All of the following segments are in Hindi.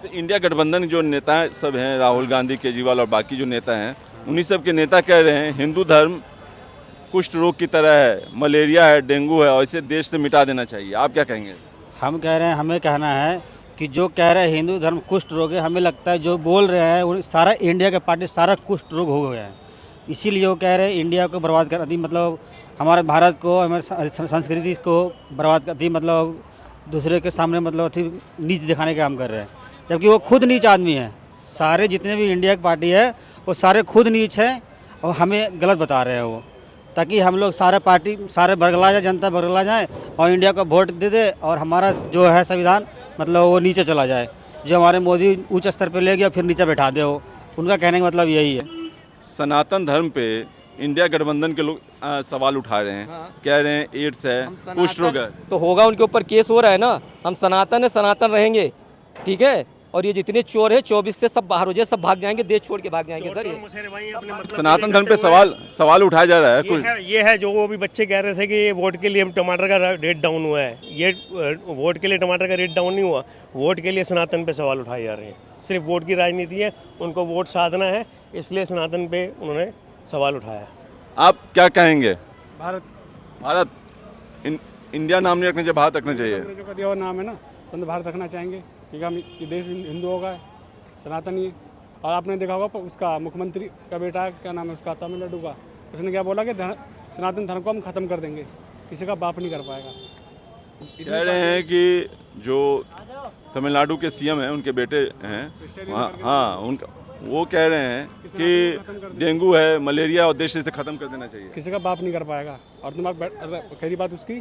तो इंडिया गठबंधन जो नेता सब हैं, राहुल गांधी, केजरीवाल और बाकी जो नेता हैं, उन्हीं सब के नेता कह रहे हैं हिंदू धर्म कुष्ठ रोग की तरह है, मलेरिया है, डेंगू है और इसे देश से मिटा देना चाहिए। आप क्या कहेंगे? हम कह रहे हैं, हमें कहना है कि जो कह रहे हैं हिंदू धर्म कुष्ठ रोग है, हमें लगता है जो बोल रहे हैं वो सारा इंडिया के पार्टी सारा कुष्ठ रोग हो गया है। इसीलिए वो कह रहे हैं इंडिया को बर्बाद कर दी, मतलब हमारे भारत को, हमारे संस्कृति को बर्बाद कर दी, मतलब दूसरे के सामने मतलब अति नीच दिखाने का काम कर रहे हैं, जबकि वो खुद नीच आदमी है। सारे जितने भी इंडिया की पार्टी है वो सारे खुद नीच हैं और हमें गलत बता रहे हैं वो, ताकि हम लोग सारे पार्टी सारे बरगला जाए, जनता बरगला जाए और इंडिया को वोट दे दे और हमारा जो है संविधान मतलब वो नीचे चला जाए। जो हमारे मोदी उच्च स्तर पर ले गया फिर नीचे बैठा दे, वो उनका कहने का मतलब यही है। सनातन धर्म पे इंडिया गठबंधन के लोग सवाल उठा रहे हैं। कह रहे हैं एड्स है, कुष्ठ रोग है। तो होगा, उनके ऊपर केस हो रहा है ना। हम सनातन है, सनातन रहेंगे, ठीक है। और ये जितने चोर है 24 से सब बाहर हो जाए, सब भाग जाएंगे, देश छोड़ के भाग जाएंगे सर। ये सनातन धर्म पे सवाल उठाया जा रहा है। कुछ ये है जो वो भी बच्चे कह रहे थे कि ये वोट के लिए टमाटर का रेट डाउन हुआ है। ये वोट के लिए टमाटर का रेट डाउन नहीं हुआ, वोट के लिए सनातन पे सवाल उठाए जा रहे हैं। सिर्फ वोट की राजनीति है, उनको वोट साधना है, इसलिए सनातन पे उन्होंने सवाल उठाया। आप क्या कहेंगे? भारत इंडिया नाम नहीं रखना चाहिए, भारत रखना चाहिए। जो का दिया हुआ नाम है ना, तो हम भारत रखना चाहेंगे क्योंकि हम ये देश हिंदुओं का है, सनातनी है। और आपने देखा होगा उसका मुख्यमंत्री का बेटा क्या नाम है उसका, तमिलनाडु का, उसने क्या बोला कि सनातन धर्म को हम ख़त्म कर देंगे, किसी का बाप नहीं कर पाएगा। कह रहे हैं कि जो तमिलनाडु के सीएम हैं उनके बेटे हैं, हाँ उनका, वो कह रहे हैं कि डेंगू है, मलेरिया और देश से ख़त्म कर देना चाहिए। किसी का बाप नहीं कर पाएगा। और तुम्हारा खरी बात उसकी,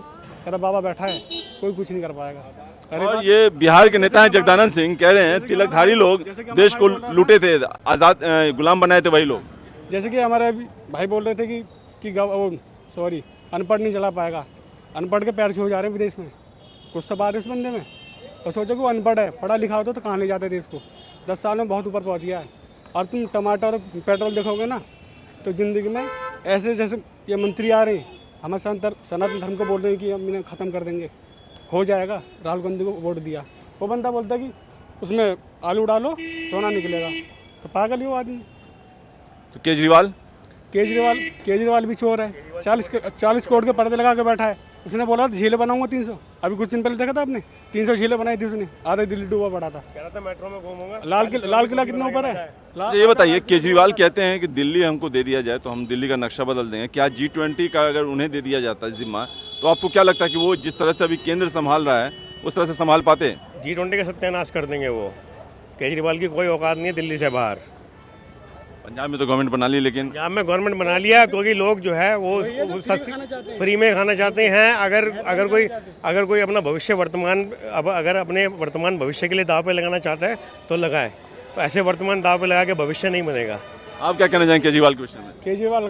तेरा बाबा बैठा है, कोई कुछ नहीं कर पाएगा। और ये बिहार के नेता हैं जगदानंद सिंह, कह रहे हैं तिलकधारी लोग देश को लूटे थे, आज़ाद गुलाम बनाए थे वही लोग। जैसे कि हमारे भाई बोल रहे थे कि अनपढ़ नहीं चला पाएगा, अनपढ़ के पैर छू जा रहे हैं विदेश में, कुछ तो बात है उस बंदे में। और सोचो कि वो अनपढ़ है, पढ़ा लिखा होता तो कहाँ ले जाते देश को। 10 साल में बहुत ऊपर पहुँच गया है। और तुम टमाटर और पेट्रोल देखोगे ना तो ज़िंदगी में ऐसे जैसे ये मंत्री आ रहे हैं हमारे सनातन धर्म को बोल रहे हैं कि हम इन्हें ख़त्म कर देंगे, हो जाएगा। राहुल गांधी को वोट दिया, वो बंदा बोलता है कि उसमें आलू डालो सोना निकलेगा, तो पागल ही वो आदमी। तो केजरीवाल भी चोर है, 40 करोड़ के पर्दे लगा के बैठा है। उसने बोला झीलें बनाऊंगा 300, अभी कुछ दिन पहले देखा था आपने, 300 झीलें बनाई थी उसने, आधा दिल्ली डूबा पड़ा था। कह रहा था मेट्रो में घूमूंगा। लाल किला कितना ऊपर है? तो ये बताइए, केजरीवाल कहते हैं कि दिल्ली हमको दे दिया जाए तो हम दिल्ली का नक्शा बदल देंगे। क्या G20 का अगर उन्हें दे दिया जाता है जिम्मा, तो आपको क्या लगता है कि वो जिस तरह से अभी केंद्र संभाल रहा है उस तरह से संभाल पाते? G20 का सत्यानाश कर देंगे वो। केजरीवाल की कोई औकात नहीं है दिल्ली से बाहर। पंजाब में तो गवर्नमेंट बना ली, लेकिन पंजाब में गवर्नमेंट बना लिया क्योंकि लोग जो है वो सस्ती फ्री में खाना चाहते हैं। अगर कोई अपना भविष्य अगर अपने वर्तमान भविष्य के लिए दाव पे लगाना चाहता है तो लगाए, तो ऐसे वर्तमान दाव पे लगा के भविष्य नहीं बनेगा। आप क्या कहना चाहेंगे केजरीवाल के विषय में? केजरीवाल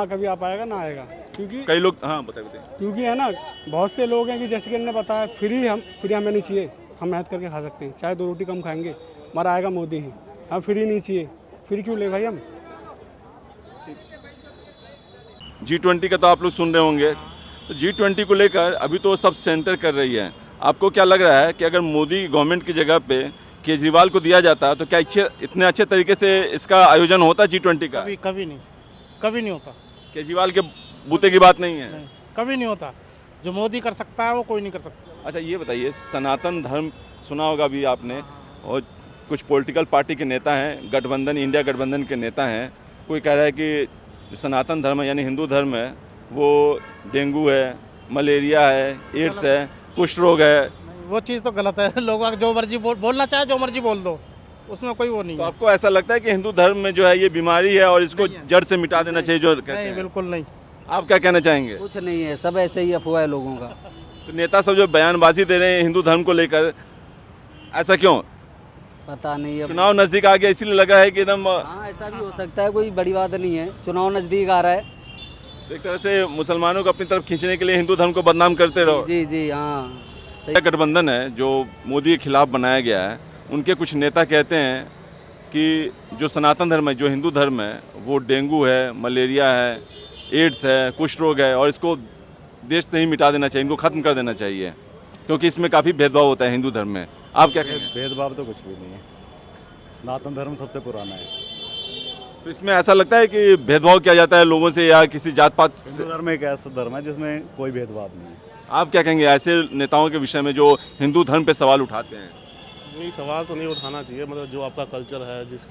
कभी आ पाएगा ना आएगा, क्योंकि कई लोग, हाँ बताइए। क्योंकि है ना, बहुत से लोग हैं कि जैसे कि हमने बताया फ्री हमें नहीं चाहिए, हम मेहनत करके खा सकते हैं, चाहे 2 रोटी कम खाएंगे, हमारा आएगा मोदी ही। हम फ्री नहीं चाहिए, फ्री क्यों ले भाई हम। G20 का तो आप लोग सुन रहे होंगे, तो G20 को लेकर अभी तो सब सेंटर कर रही है। आपको क्या लग रहा है कि अगर मोदी गवर्नमेंट की जगह पे केजरीवाल को दिया जाता तो क्या इतने अच्छे तरीके से इसका आयोजन होता G20 का? कभी नहीं होता। केजरीवाल के बूते की बात नहीं है, नहीं, कभी नहीं होता। जो मोदी कर सकता है वो कोई नहीं कर सकता। अच्छा ये बताइए, सनातन धर्म सुना होगा अभी आपने, और कुछ पॉलिटिकल पार्टी के नेता हैं, गठबंधन, इंडिया गठबंधन के नेता हैं, कोई कह रहा है कि जो सनातन धर्म है यानी हिंदू धर्म है वो डेंगू है, मलेरिया है, एड्स है, कुष्ठ रोग है। वो चीज़ तो गलत है। लोग जो मर्जी बोलना चाहे जो मर्जी बोल दो, उसमें कोई वो नहीं तो है। आपको ऐसा लगता है कि हिंदू धर्म में जो है ये बीमारी है और इसको जड़ से मिटा देना चाहिए जो कहते नहीं, हैं? बिल्कुल नहीं। आप क्या कहना चाहेंगे? कुछ नहीं है, सब ऐसे ही अफवाह है लोगों का। तो नेता सब जो बयानबाजी दे रहे हैं हिंदू धर्म को लेकर, ऐसा क्यों? पता नहीं है, चुनाव नजदीक आ गया इसीलिए लगा है कि एकदम हाँ ऐसा भी हो सकता है, कोई बड़ी बात नहीं है, चुनाव नज़दीक आ रहा है। एक तरह से मुसलमानों को अपनी तरफ खींचने के लिए हिंदू धर्म को बदनाम करते रहो। जी हाँ सही। गठबंधन है जो मोदी के खिलाफ बनाया गया है, उनके कुछ नेता कहते हैं कि जो सनातन धर्म है, जो हिंदू धर्म है, वो डेंगू है, मलेरिया है, एड्स है, कुष्ठ रोग है और इसको देश से ही मिटा देना चाहिए, इनको ख़त्म कर देना चाहिए, क्योंकि इसमें काफ़ी भेदभाव होता है हिंदू धर्म में। आप क्या कहेंगे? भेदभाव तो कुछ भी नहीं है, सनातन धर्म सबसे पुराना है। तो इसमें ऐसा लगता है कि भेदभाव किया जाता है लोगों से या किसी जात पात से? हिंदू धर्म एक ऐसा धर्म है जिसमें कोई भेदभाव नहीं है। आप क्या कहेंगे ऐसे नेताओं के विषय में जो हिंदू धर्म पे सवाल उठाते हैं? नहीं, सवाल तो नहीं उठाना चाहिए। मतलब जो आपका कल्चर है, जिस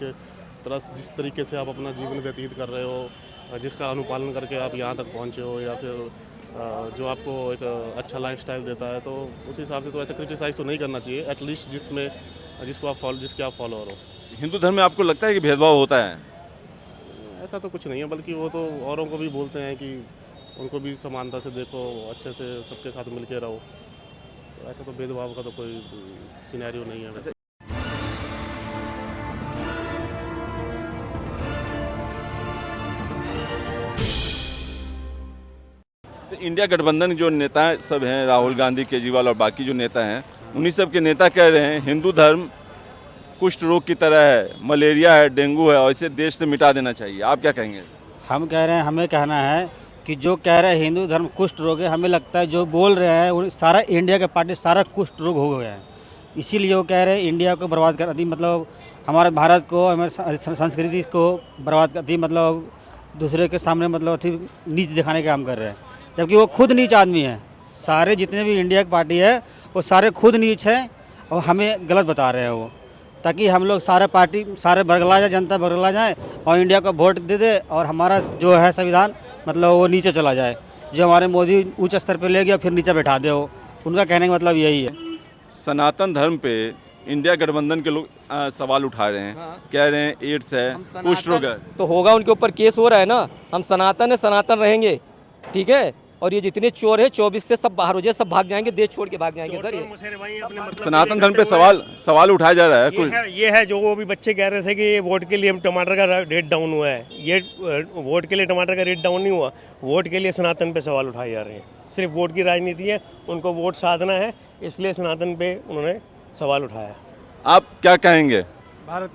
तरीके से आप अपना जीवन व्यतीत कर रहे हो, जिसका अनुपालन करके आप यहाँ तक पहुँचे हो, या फिर जो आपको एक अच्छा लाइफस्टाइल देता है, तो उस हिसाब से तो ऐसे क्रिटिसाइज़ तो नहीं करना चाहिए, एटलीस्ट जिसके आप फॉलोअर हो। हिंदू धर्म में आपको लगता है कि भेदभाव होता है? ऐसा तो कुछ नहीं है, बल्कि वो तो औरों को भी बोलते हैं कि उनको भी समानता से देखो, अच्छे से सबके साथ मिल के रहो। तो ऐसा तो भेदभाव का तो कोई सिनेरियो नहीं है वैसे। तो इंडिया गठबंधन जो नेता सब हैं, राहुल गांधी, केजरीवाल और बाकी जो नेता हैं, उन्हीं सब के नेता कह रहे हैं हिंदू धर्म कुष्ठ रोग की तरह है, मलेरिया है, डेंगू है और इसे देश से मिटा देना चाहिए। आप क्या कहेंगे? हम कह रहे हैं, हमें कहना है कि जो कह रहे हैं हिंदू धर्म कुष्ठ रोग है, हमें लगता है जो बोल रहे हैं वो सारा इंडिया के पार्टी सारा कुष्ठ रोग हो गया है। इसीलिए वो कह रहे हैं इंडिया को बर्बाद कर दी, मतलब हमारे भारत को, हमारे संस्कृति को बर्बाद कर दी, मतलब दूसरे के सामने मतलब नीच दिखाने का काम कर रहे हैं, जबकि वो खुद नीच आदमी है। सारे जितने भी इंडिया की पार्टी है वो सारे खुद नीच हैं और हमें गलत बता रहे हैं वो, ताकि हम लोग सारे बरगला जाए, जनता बरगला जाए और इंडिया को वोट दे दे और हमारा जो है संविधान मतलब वो नीचे चला जाए। जो हमारे मोदी उच्च स्तर पे ले गया फिर नीचे बैठा दे वो, उनका कहने का मतलब यही है। सनातन धर्म पे इंडिया गठबंधन के लोग सवाल उठा रहे हैं। कह रहे हैं एड्स है, कुष्ठ रोग है। तो होगा, उनके ऊपर केस हो रहा है ना। हम सनातन है, सनातन रहेंगे, ठीक है। और ये जितने चोर है 24 से सब बाहर हो जाए, सब भाग जाएंगे, देश छोड़ के भाग जाएंगे सर। ये सनातन धर्म पे सवाल उठाया जा रहा है। ये है जो वो भी बच्चे कह रहे थे कि ये वोट के लिए टमाटर का रेट डाउन हुआ है। ये वोट के लिए टमाटर का रेट डाउन नहीं हुआ, वोट के लिए सनातन पे सवाल उठाए जा रहे हैं। सिर्फ वोट की राजनीति है, उनको वोट साधना है, इसलिए सनातन पे उन्होंने सवाल उठाया। आप क्या कहेंगे? भारत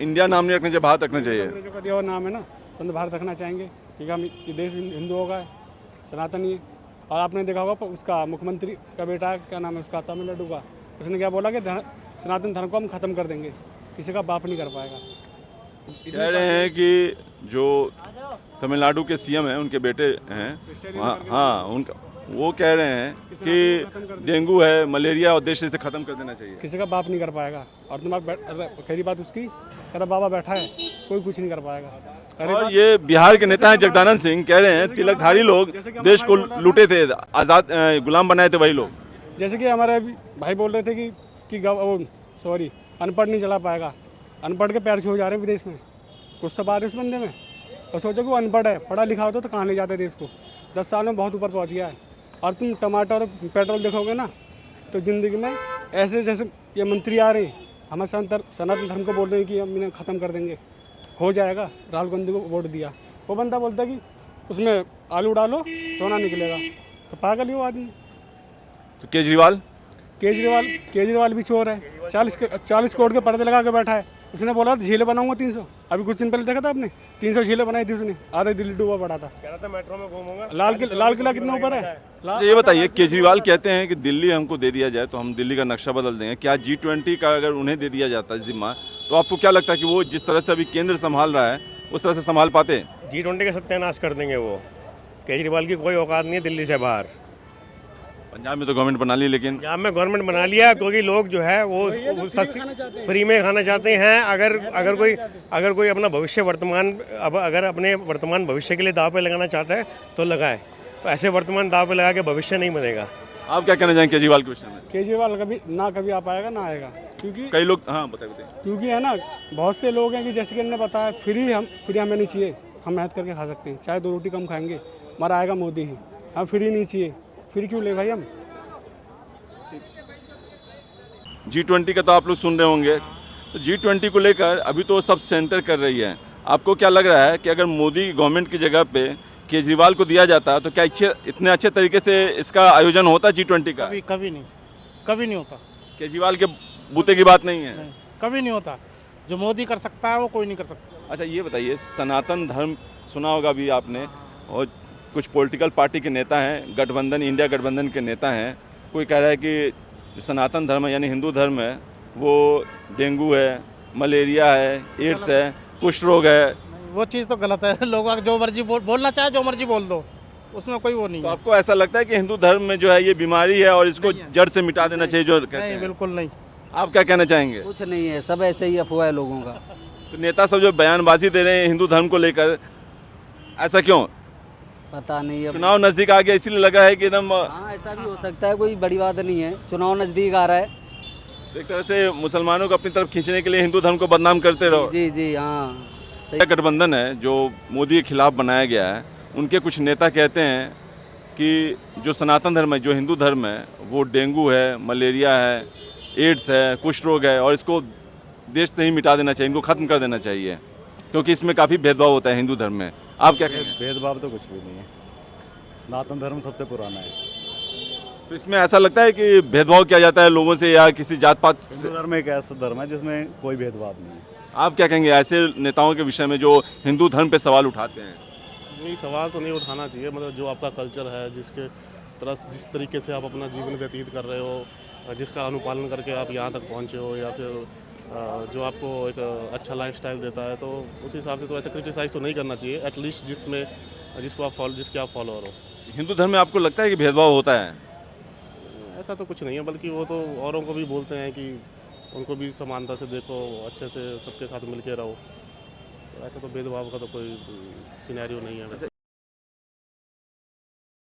इंडिया नाम नहीं रखना चाहिए, भारत रखना चाहिए। अंग्रेजों का दिया हुआ नाम है ना, तो हम भारत रखना चाहेंगे क्योंकि हम ये देश हिंदुओं का है, सनातनी है। और आपने देखा होगा उसका मुख्यमंत्री का बेटा, क्या नाम है उसका, तमिलनाडु का, उसने क्या बोला कि सनातन धर्म को हम ख़त्म कर देंगे, किसी का बाप नहीं कर पाएगा। कह रहे हैं कि जो तमिलनाडु के सीएम हैं उनके बेटे हैं, हाँ उनका, वो कह रहे हैं कि डेंगू है, मलेरिया और देश से ख़त्म कर देना चाहिए। किसी का बाप नहीं कर पाएगा। और तुम्हारा खरी बात उसकी, कह बाबा बैठा है, कोई कुछ नहीं कर पाएगा। और ये बिहार के नेता हैं जगदानंद सिंह, कह रहे हैं तिलकधारी लोग देश को लूटे थे, आज़ाद गुलाम बनाए थे वही लोग। जैसे कि हमारे भाई बोल रहे थे कि अनपढ़ नहीं चला पाएगा, अनपढ़ के पैर छू जा रहे हैं विदेश में, कुछ तो बात है उस बंदे में। और सोचो कि वो अनपढ़ है, पढ़ा लिखा होता तो कहाँ ले जाते देश को। 10 साल में बहुत ऊपर पहुँच गया है। और तुम टमाटर और पेट्रोल देखोगे ना तो ज़िंदगी में ऐसे जैसे ये मंत्री आ रहे हैं हमारे सनातन धर्म को बोल रहे हैं कि हम इन्हें ख़त्म कर देंगे, हो जाएगा। राहुल गांधी को वोट दिया, वो बंदा बोलता है कि उसमें आलू डालो सोना निकलेगा, तो पागल ही वो आदमी। तो केजरीवाल भी चोर है। 40 करोड़ के पर्दे लगा के बैठा है। उसने बोला झीलें बनाऊंगा 300, अभी कुछ दिन पहले देखा था आपने, 300 झीलें बनाई थी उसने, आधा दिल्ली डूबा पड़ा था। कह रहा था मेट्रो में घूमूंगा। लाल किला कितना ऊपर है? ये बताइए, केजरीवाल कहते हैं कि दिल्ली हमको दे दिया जाए तो हम दिल्ली का नक्शा बदल देंगे। क्या G20 का अगर उन्हें दे दिया जाता है जिम्मा, तो आपको क्या लगता है कि वो जिस तरह से अभी केंद्र संभाल रहा है उस तरह से संभाल पाते? G20 का सत्यानाश कर देंगे वो। केजरीवाल की कोई औकात नहीं है दिल्ली से बाहर। पंजाब में तो गवर्नमेंट बना ली, लेकिन पंजाब में गवर्नमेंट बना लिया क्योंकि लोग जो है वो सस्ती फ्री में खाना चाहते हैं। अगर कोई अपना भविष्य अगर अपने वर्तमान भविष्य के लिए दाव पे लगाना चाहता है तो लगाए, तो ऐसे वर्तमान दाव पे लगा के भविष्य नहीं बनेगा। आप क्या कहना चाहेंगे केजरीवाल के विषय में? केजरीवाल कभी आ पाएगा ना आएगा, क्योंकि कई लोग, हाँ बताइए। क्योंकि है ना, बहुत से लोग हैं कि जैसे कि हमने बताया फ्री हमें नहीं चाहिए, हम मेहनत करके खा सकते हैं, चाहे 2 रोटी कम खाएंगे, हमारा आएगा मोदी ही। हम फ्री नहीं चाहिए, फ्री क्यों ले भाई हम। G20 का तो आप लोग सुन रहे होंगे, तो G20 को लेकर अभी तो सब सेंटर कर रही है। आपको क्या लग रहा है कि अगर मोदी गवर्नमेंट की जगह पे केजरीवाल को दिया जाता तो क्या इतने अच्छे तरीके से इसका आयोजन होता G20 का? कभी नहीं होता। केजरीवाल के बूते की बात नहीं है, कभी नहीं होता। जो मोदी कर सकता है वो कोई नहीं कर सकता। अच्छा ये बताइए, सनातन धर्म सुना होगा भी आपने, और कुछ पॉलिटिकल पार्टी के नेता हैं, इंडिया गठबंधन के नेता हैं, कोई कह रहा है कि जो सनातन धर्म है यानी हिंदू धर्म है वो डेंगू है, मलेरिया है, एड्स है, कुष्ठ रोग है, वो चीज़ तो गलत है। लोग जो मर्जी बोलना चाहे जो मर्जी बोल दो, उसमें कोई वो नहीं तो है। आपको ऐसा लगता है कि हिंदू धर्म में जो है ये बीमारी है और इसको जड़ से मिटा देना चाहिए जो कहते नहीं, हैं? बिल्कुल नहीं। आप क्या कहना चाहेंगे? कुछ नहीं है, सब ऐसे ही अफवाह है लोगों का। तो नेता सब जो बयानबाजी दे रहे हैं हिंदू धर्म को लेकर, ऐसा क्यों? पता नहीं अब। चुनाव नजदीक आ गया इसीलिए लगा है कि एकदम हाँ, ऐसा भी हो सकता है, कोई बड़ी बात नहीं है। चुनाव नज़दीक आ रहा है। एक तरह से मुसलमानों को अपनी तरफ खींचने के लिए हिंदू धर्म को बदनाम करते रहो। जी जी, हाँ सही। गठबंधन है जो मोदी के खिलाफ बनाया गया है, उनके कुछ नेता कहते हैं कि जो सनातन धर्म है, जो हिंदू धर्म है, वो डेंगू है, मलेरिया है, एड्स है, कुष्ठ रोग है और इसको देश से ही मिटा देना चाहिए, इनको खत्म कर देना चाहिए क्योंकि इसमें काफ़ी भेदभाव होता है हिंदू धर्म में। आप क्या कहेंगे? भेदभाव तो कुछ भी नहीं है, सनातन धर्म सबसे पुराना है। तो इसमें ऐसा लगता है कि भेदभाव किया जाता है लोगों से या किसी जात पात से? हिंदू धर्म एक ऐसा धर्म है जिसमें कोई भेदभाव नहीं है। आप क्या कहेंगे ऐसे नेताओं के विषय में जो हिंदू धर्म पे सवाल उठाते हैं? नहीं, सवाल तो नहीं उठाना चाहिए। मतलब जो आपका कल्चर है, जिस तरीके से आप अपना जीवन व्यतीत कर रहे हो, जिसका अनुपालन करके आप यहाँ तक पहुँचे हो, या फिर जो आपको एक अच्छा लाइफस्टाइल देता है, तो उस हिसाब से तो ऐसे क्रिटिसाइज़ तो नहीं करना चाहिए। एटलीस्ट जिसके आप फॉलोअर हो। हिंदू धर्म में आपको लगता है कि भेदभाव होता है? ऐसा तो कुछ नहीं है, बल्कि वो तो औरों को भी बोलते हैं कि उनको भी समानता से देखो, अच्छे से सबके साथ मिल के रहो। तो ऐसा तो भेदभाव का तो कोई सिनेरियो नहीं है वैसे।